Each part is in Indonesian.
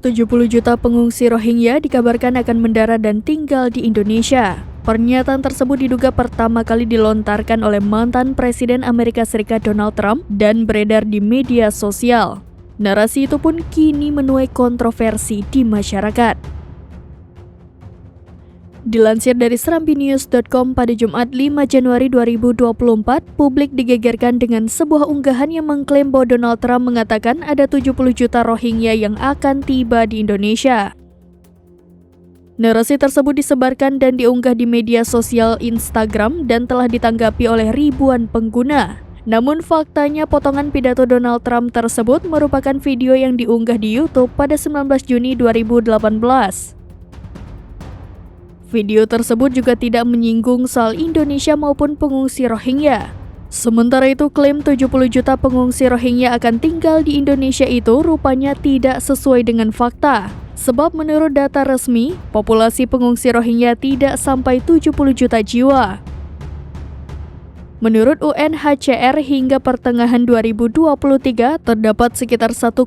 70 juta pengungsi Rohingya dikabarkan akan mendarat dan tinggal di Indonesia. Pernyataan tersebut diduga pertama kali dilontarkan oleh mantan Presiden Amerika Serikat Donald Trump dan beredar di media sosial. Narasi itu pun kini menuai kontroversi di masyarakat. Dilansir dari serambinews.com pada Jumat 5 Januari 2024, publik digegerkan dengan sebuah unggahan yang mengklaim bahwa Donald Trump mengatakan ada 70 juta Rohingya yang akan tiba di Indonesia. Narasi tersebut disebarkan dan diunggah di media sosial Instagram dan telah ditanggapi oleh ribuan pengguna. Namun faktanya potongan pidato Donald Trump tersebut merupakan video yang diunggah di YouTube pada 19 Juni 2018. Video tersebut juga tidak menyinggung soal Indonesia maupun pengungsi Rohingya. Sementara itu, klaim 70 juta pengungsi Rohingya akan tinggal di Indonesia itu rupanya tidak sesuai dengan fakta. Sebab menurut data resmi, populasi pengungsi Rohingya tidak sampai 70 juta jiwa. Menurut UNHCR, hingga pertengahan 2023, terdapat sekitar 1,29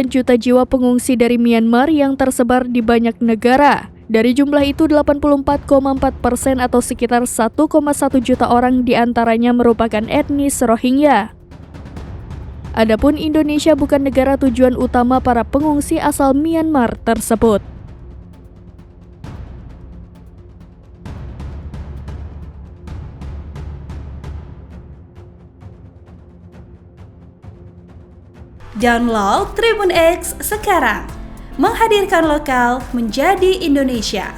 juta jiwa pengungsi dari Myanmar yang tersebar di banyak negara. Dari jumlah itu, 84,4% atau sekitar 1,1 juta orang diantaranya merupakan etnis Rohingya. Adapun Indonesia bukan negara tujuan utama para pengungsi asal Myanmar tersebut. Download Tribun X sekarang, menghadirkan lokal menjadi Indonesia.